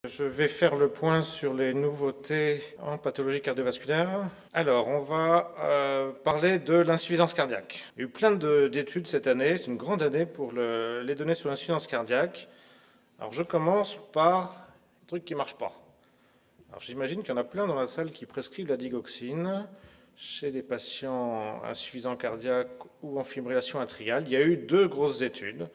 Je vais faire le point sur les nouveautés en pathologie cardiovasculaire. Alors, on va parler de l'insuffisance cardiaque. Il y a eu plein d'études cette année. C'est une grande année pour les données sur l'insuffisance cardiaque. Alors, je commence par un truc qui ne marche pas. Alors, j'imagine qu'il y en a plein dans la salle qui prescrivent la digoxine chez des patients insuffisants cardiaques ou en fibrillation atriale. Il y a eu deux grosses études.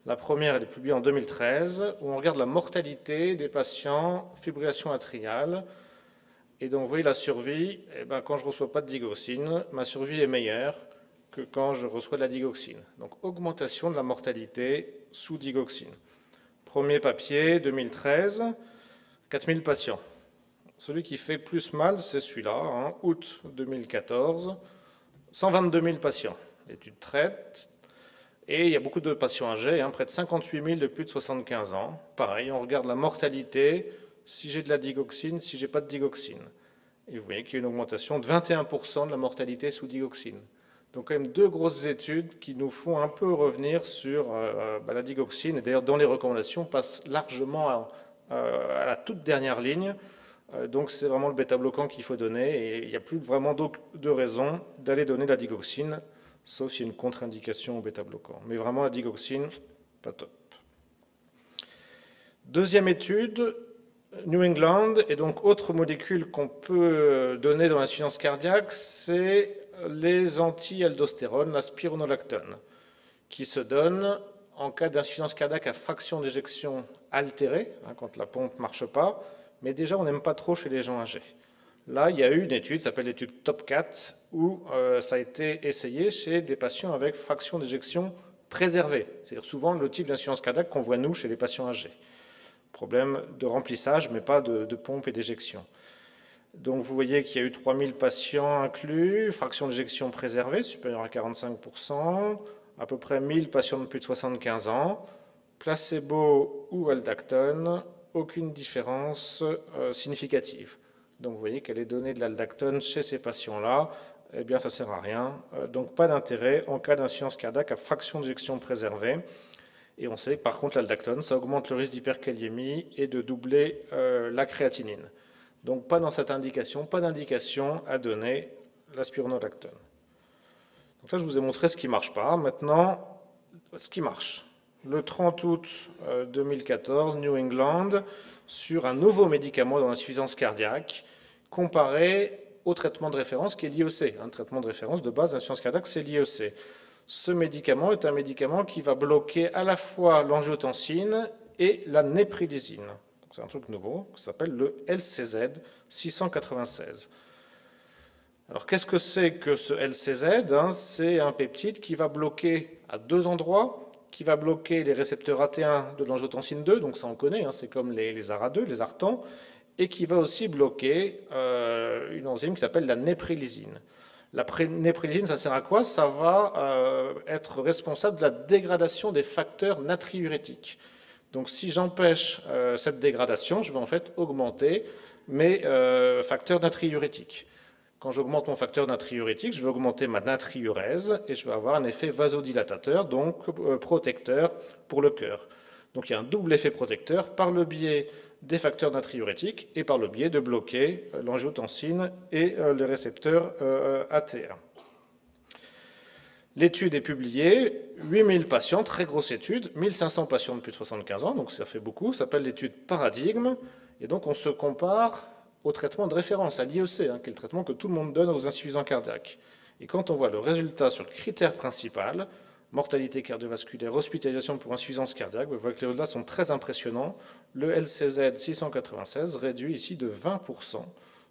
La première, elle est publiée en 2013, où on regarde la mortalité des patients fibrillation atriale. Et donc, vous voyez la survie, quand je ne reçois pas de digoxine, ma survie est meilleure que quand je reçois de la digoxine. Donc, augmentation de la mortalité sous digoxine. Premier papier, 2013, 4000 patients. Celui qui fait plus mal, c'est celui-là, août 2014, 122 000 patients. L'étude traite. Et il y a beaucoup de patients âgés, près de 58 000 de plus de 75 ans. Pareil, on regarde la mortalité, si j'ai de la digoxine, si j'ai pas de digoxine. Et vous voyez qu'il y a une augmentation de 21% de la mortalité sous digoxine. Donc quand même deux grosses études qui nous font un peu revenir sur la digoxine. Et d'ailleurs, dans les recommandations, passe largement à la toute dernière ligne. Donc c'est vraiment le bêta-bloquant qu'il faut donner. Et il n'y a plus vraiment de raison d'aller donner de la digoxine, sauf s'il y a une contre-indication au bêta-bloquant. Mais vraiment, la digoxine, pas top. Deuxième étude, New England, et donc autre molécule qu'on peut donner dans l'insuffisance cardiaque, c'est les anti-aldostérone, la spironolactone, qui se donne en cas d'insuffisance cardiaque à fraction d'éjection altérée, quand la pompe ne marche pas, mais déjà on n'aime pas trop chez les gens âgés. Là, il y a eu une étude, ça s'appelle l'étude TOP4, où ça a été essayé chez des patients avec fraction d'éjection préservée. C'est-à-dire souvent le type d'insuffisance cardiaque qu'on voit nous chez les patients âgés. Problème de remplissage, mais pas de pompe et d'éjection. Donc vous voyez qu'il y a eu 3000 patients inclus, fraction d'éjection préservée supérieure à 45%, à peu près 1000 patients de plus de 75 ans, placebo ou aldactone, aucune différence significative. Donc vous voyez qu'elle est donnée de l'aldactone chez ces patients-là, eh bien ça ne sert à rien. Donc pas d'intérêt en cas d'insuffisance cardiaque à fraction d'éjection préservée. Et on sait que par contre l'aldactone, ça augmente le risque d'hyperkaliémie et de doubler la créatinine. Donc pas dans cette indication, pas d'indication à donner la spironolactone. Donc là je vous ai montré ce qui ne marche pas. Maintenant, ce qui marche. Le 30 août 2014, New England, sur un nouveau médicament dans l'insuffisance cardiaque, comparé au traitement de référence qui est l'IEC. Un traitement de référence de base d'insuffisance cardiaque, c'est l'IEC. Ce médicament est un médicament qui va bloquer à la fois l'angiotensine et la néprilysine. C'est un truc nouveau, qui s'appelle le LCZ 696. Alors qu'est-ce que c'est que ce LCZ? C'est un peptide qui va bloquer à deux endroits, qui va bloquer les récepteurs AT1 de l'angiotensine 2, donc ça on connaît, c'est comme les ARA2, les ARTAN, et qui va aussi bloquer une enzyme qui s'appelle la néprilysine. La néprilysine, ça sert à quoi? Ça va être responsable de la dégradation des facteurs natriurétiques. Donc si j'empêche cette dégradation, je vais en fait augmenter mes facteurs natriurétiques. Quand j'augmente mon facteur natriurétique, je vais augmenter ma natriurèse et je vais avoir un effet vasodilatateur, donc protecteur pour le cœur. Donc il y a un double effet protecteur par le biais des facteurs natriurétiques et par le biais de bloquer l'angiotensine et les récepteurs AT1. L'étude est publiée, 8000 patients, très grosse étude, 1500 patients de plus de 75 ans, donc ça fait beaucoup, ça s'appelle l'étude Paradigme, et donc on se compare au traitement de référence, à l'IEC, qui est le traitement que tout le monde donne aux insuffisants cardiaques. Et quand on voit le résultat sur le critère principal, mortalité cardiovasculaire, hospitalisation pour insuffisance cardiaque, vous voyez que les résultats sont très impressionnants. Le LCZ 696 réduit ici de 20%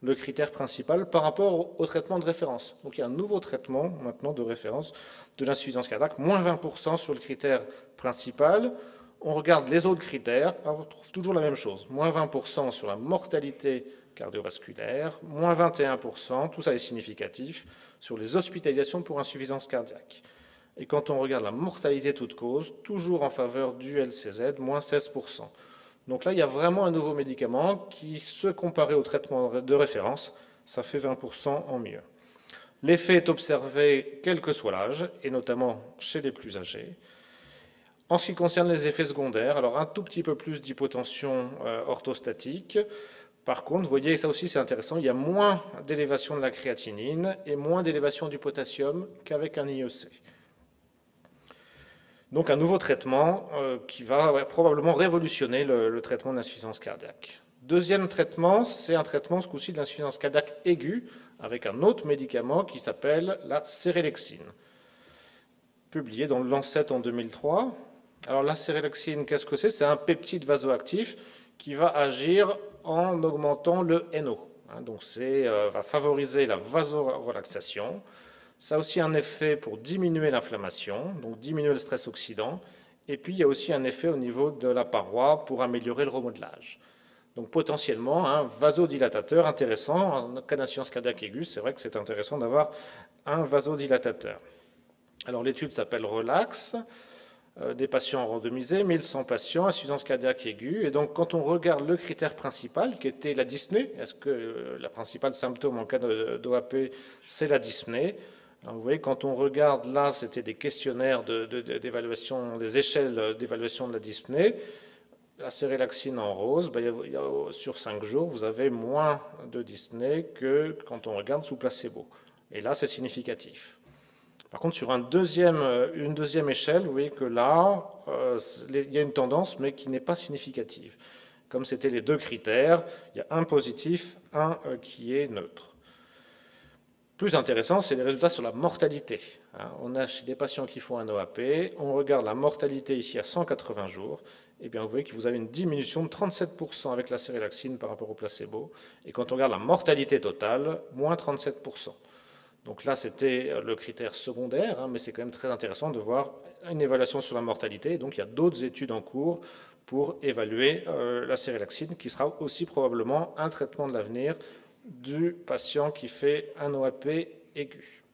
le critère principal par rapport au traitement de référence. Donc il y a un nouveau traitement maintenant de référence de l'insuffisance cardiaque, moins 20% sur le critère principal. On regarde les autres critères, on trouve toujours la même chose, moins 20% sur la mortalité cardiovasculaire, moins 21%, tout ça est significatif, sur les hospitalisations pour insuffisance cardiaque. Et quand on regarde la mortalité toute cause, toujours en faveur du LCZ, moins 16%. Donc là, il y a vraiment un nouveau médicament qui, se comparé au traitement de référence, ça fait 20% en mieux. L'effet est observé quel que soit l'âge, et notamment chez les plus âgés. En ce qui concerne les effets secondaires, alors un tout petit peu plus d'hypotension orthostatique. Par contre, vous voyez, ça aussi c'est intéressant, il y a moins d'élévation de la créatinine et moins d'élévation du potassium qu'avec un IEC. Donc un nouveau traitement qui va probablement révolutionner le traitement de l'insuffisance cardiaque. Deuxième traitement, c'est un traitement ce coup-ci de l'insuffisance cardiaque aiguë avec un autre médicament qui s'appelle la cérélexine, publié dans le Lancet en 2003. Alors la cérélexine, qu'est-ce que c'est? C'est un peptide vasoactif qui va agir en augmentant le NO. Donc va favoriser la vasorelaxation. Ça a aussi un effet pour diminuer l'inflammation, donc diminuer le stress oxydant. Et puis il y a aussi un effet au niveau de la paroi pour améliorer le remodelage. Donc potentiellement un vasodilatateur intéressant. En cas d'insuffisance cardiaque aiguë, c'est vrai que c'est intéressant d'avoir un vasodilatateur. Alors l'étude s'appelle RELAX. Des patients randomisés, 1100 patients, insuffisance cardiaque aiguë. Et donc, quand on regarde le critère principal, qui était la dyspnée, est-ce que la principale symptôme en cas d'OAP, c'est la dyspnée? Alors, vous voyez, quand on regarde là, c'était des questionnaires d'évaluation, des échelles d'évaluation de la dyspnée. La cérelaxine en rose, sur 5 jours, vous avez moins de dyspnée que quand on regarde sous placebo. Et là, c'est significatif. Par contre, sur une deuxième échelle, vous voyez que là, il y a une tendance, mais qui n'est pas significative. Comme c'était les deux critères, il y a un positif, un qui est neutre. Plus intéressant, c'est les résultats sur la mortalité. On a chez des patients qui font un OAP, on regarde la mortalité ici à 180 jours, et bien vous voyez que vous avez une diminution de 37% avec la cérelaxine par rapport au placebo, et quand on regarde la mortalité totale, moins 37%. Donc là, c'était le critère secondaire, mais c'est quand même très intéressant de voir une évaluation sur la mortalité. Donc il y a d'autres études en cours pour évaluer la cérelaxine, qui sera aussi probablement un traitement de l'avenir du patient qui fait un OAP aigu.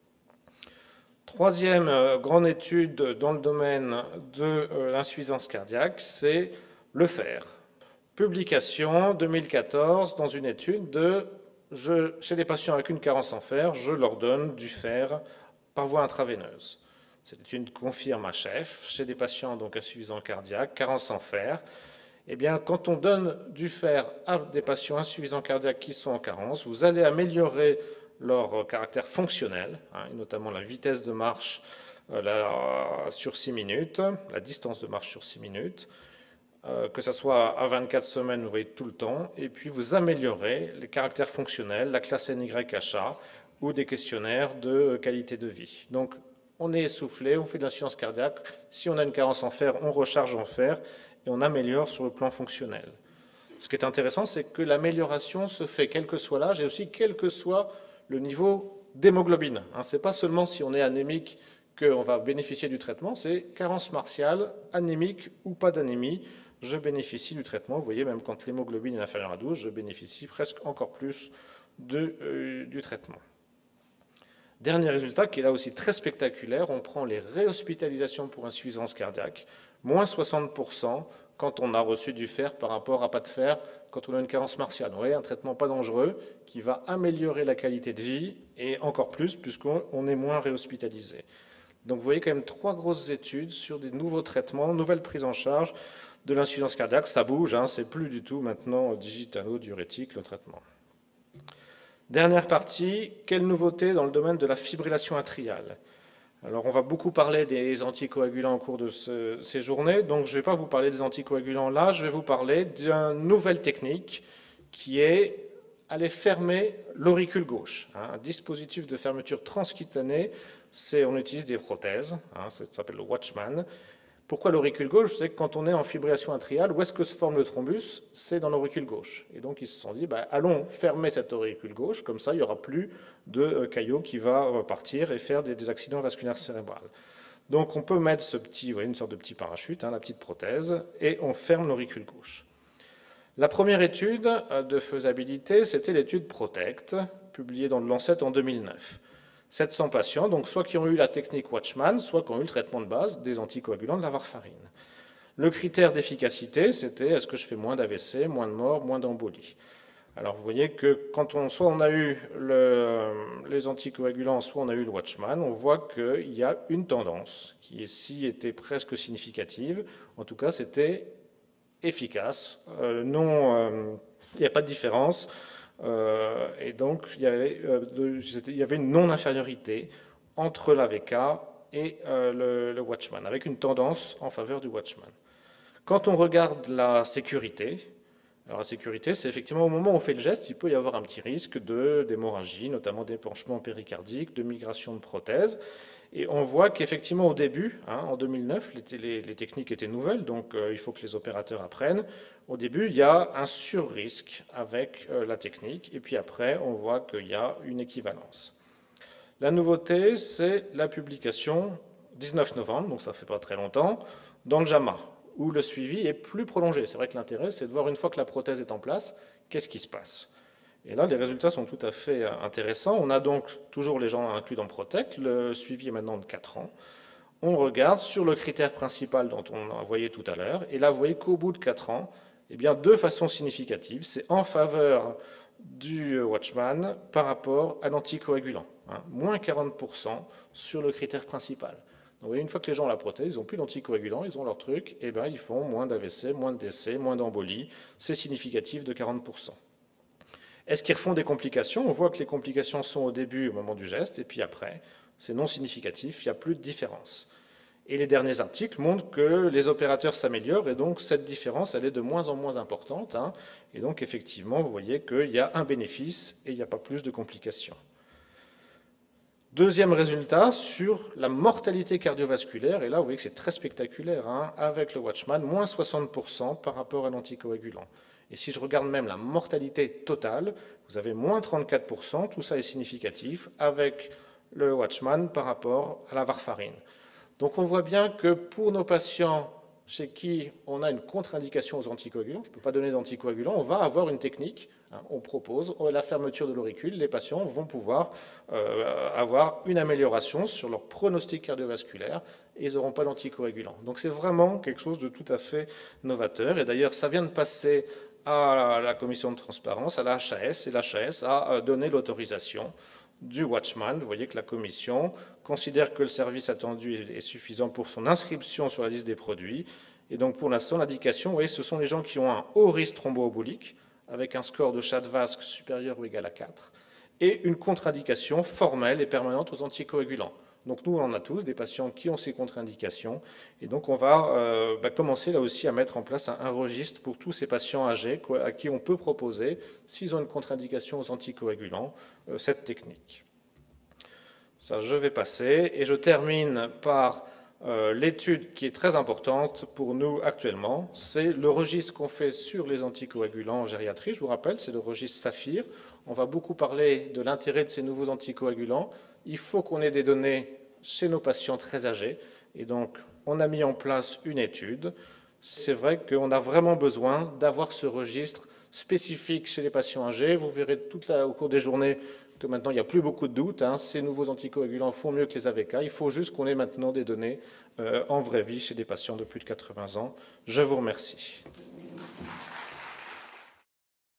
Troisième grande étude dans le domaine de l'insuffisance cardiaque, c'est le fer. Publication 2014 dans une étude chez des patients avec une carence en fer, je leur donne du fer par voie intraveineuse. Cette étude confirme à chef, chez des patients donc insuffisants cardiaques, carence en fer, eh bien, quand on donne du fer à des patients insuffisants cardiaques qui sont en carence, vous allez améliorer leur caractère fonctionnel, et notamment la vitesse de marche sur 6 minutes, la distance de marche sur 6 minutes, que ce soit à 24 semaines, vous voyez tout le temps, et puis vous améliorez les caractères fonctionnels, la classe NYHA ou des questionnaires de qualité de vie. Donc, on est essoufflé, on fait de l'insuffisance cardiaque. Si on a une carence en fer, on recharge en fer et on améliore sur le plan fonctionnel. Ce qui est intéressant, c'est que l'amélioration se fait quel que soit l'âge et aussi quel que soit le niveau d'hémoglobine. Ce n'est pas seulement si on est anémique qu'on va bénéficier du traitement, c'est carence martiale, anémique ou pas d'anémie. Je bénéficie du traitement. Vous voyez, même quand l'hémoglobine est inférieure à 12, je bénéficie presque encore plus du traitement. Dernier résultat, qui est là aussi très spectaculaire, on prend les réhospitalisations pour insuffisance cardiaque, moins 60% quand on a reçu du fer par rapport à pas de fer quand on a une carence martiale. Vous voyez, un traitement pas dangereux qui va améliorer la qualité de vie et encore plus puisqu'on est moins réhospitalisé. Donc vous voyez quand même 3 grosses études sur des nouveaux traitements, nouvelles prises en charge de l'insuffisance cardiaque. Ça bouge, c'est plus du tout maintenant digitalo-diurétique le traitement. Dernière partie, quelle nouveauté dans le domaine de la fibrillation atriale? Alors on va beaucoup parler des anticoagulants au cours de ces journées, donc je ne vais pas vous parler des anticoagulants là, je vais vous parler d'une nouvelle technique qui est aller fermer l'auricule gauche. Un dispositif de fermeture transcutanée, on utilise des prothèses, ça s'appelle le Watchman. Pourquoi l'auricule gauche? C'est que quand on est en fibrillation atriale, où est-ce que se forme le thrombus? C'est dans l'auricule gauche. Et donc ils se sont dit, allons fermer cette auricule gauche, comme ça il n'y aura plus de caillot qui va partir et faire des accidents vasculaires cérébraux. Donc on peut mettre une sorte de petit parachute, la petite prothèse, et on ferme l'auricule gauche. La première étude de faisabilité, c'était l'étude PROTECT, publiée dans le Lancet en 2009. 700 patients, donc soit qui ont eu la technique Watchman, soit qui ont eu le traitement de base des anticoagulants de la warfarine. Le critère d'efficacité, c'était est-ce que je fais moins d'AVC, moins de morts, moins d'embolie. Alors vous voyez que soit on a eu les anticoagulants, soit on a eu le Watchman, on voit qu'il y a une tendance qui ici était presque significative. En tout cas, c'était efficace. Il n'y a pas de différence. Et donc, il y avait une non-infériorité entre l'AVK et le Watchman, avec une tendance en faveur du Watchman. Quand on regarde la sécurité, alors la sécurité, c'est effectivement au moment où on fait le geste, il peut y avoir un petit risque d'hémorragie, notamment d'épanchement péricardique, de migration de prothèse. Et on voit qu'effectivement au début, en 2009, les techniques étaient nouvelles, donc il faut que les opérateurs apprennent. Au début, il y a un surrisque avec la technique, et puis après, on voit qu'il y a une équivalence. La nouveauté, c'est la publication 19 novembre, donc ça fait pas très longtemps, dans le JAMA, où le suivi est plus prolongé. C'est vrai que l'intérêt, c'est de voir une fois que la prothèse est en place, qu'est-ce qui se passe. Et là, les résultats sont tout à fait intéressants. On a donc toujours les gens inclus dans Protect. Le suivi est maintenant de 4 ans. On regarde sur le critère principal dont on a voyé tout à l'heure. Et là, vous voyez qu'au bout de 4 ans, eh bien, de façon significative, c'est en faveur du Watchman par rapport à l'anticoagulant. Moins 40% sur le critère principal. Donc, vous voyez, une fois que les gens ont la prothèse, ils n'ont plus d'anticoagulant, ils ont leur truc, et bien, ils font moins d'AVC, moins de décès, moins d'embolie. C'est significatif de 40%. Est-ce qu'ils refont des complications? On voit que les complications sont au début, au moment du geste, et puis après, c'est non significatif, il n'y a plus de différence. Et les derniers articles montrent que les opérateurs s'améliorent, et donc cette différence, elle est de moins en moins importante. Et donc, effectivement, vous voyez qu'il y a un bénéfice et il n'y a pas plus de complications. Deuxième résultat, sur la mortalité cardiovasculaire, et là, vous voyez que c'est très spectaculaire, avec le Watchman, moins 60% par rapport à l'anticoagulant. Et si je regarde même la mortalité totale, vous avez moins 34%, tout ça est significatif, avec le Watchman par rapport à la warfarine. Donc on voit bien que pour nos patients chez qui on a une contre-indication aux anticoagulants, je ne peux pas donner d'anticoagulants, on va avoir une technique, on propose la fermeture de l'auricule, les patients vont pouvoir avoir une amélioration sur leur pronostic cardiovasculaire et ils n'auront pas d'anticoagulants. Donc c'est vraiment quelque chose de tout à fait novateur. Et d'ailleurs, ça vient de passer à la commission de transparence, à la HAS, et la HAS a donné l'autorisation du Watchman. Vous voyez que la commission considère que le service attendu est suffisant pour son inscription sur la liste des produits. Et donc pour l'instant, l'indication, vous voyez, ce sont les gens qui ont un haut risque thromboembolique, avec un score de Chad-Vasc supérieur ou égal à 4, et une contre-indication formelle et permanente aux anticoagulants. Donc nous, on en a tous, des patients qui ont ces contre-indications. Et donc on va commencer là aussi à mettre en place un registre pour tous ces patients âgés à qui on peut proposer, s'ils ont une contre-indication aux anticoagulants, cette technique. Ça, je vais passer. Et je termine par l'étude qui est très importante pour nous actuellement. C'est le registre qu'on fait sur les anticoagulants en gériatrie. Je vous rappelle, c'est le registre Saphir. On va beaucoup parler de l'intérêt de ces nouveaux anticoagulants. Il faut qu'on ait des données chez nos patients très âgés. Et donc, on a mis en place une étude. C'est vrai qu'on a vraiment besoin d'avoir ce registre spécifique chez les patients âgés. Vous verrez au cours des journées que maintenant, il n'y a plus beaucoup de doutes. Ces nouveaux anticoagulants font mieux que les AVK. Il faut juste qu'on ait maintenant des données en vraie vie chez des patients de plus de 80 ans. Je vous remercie.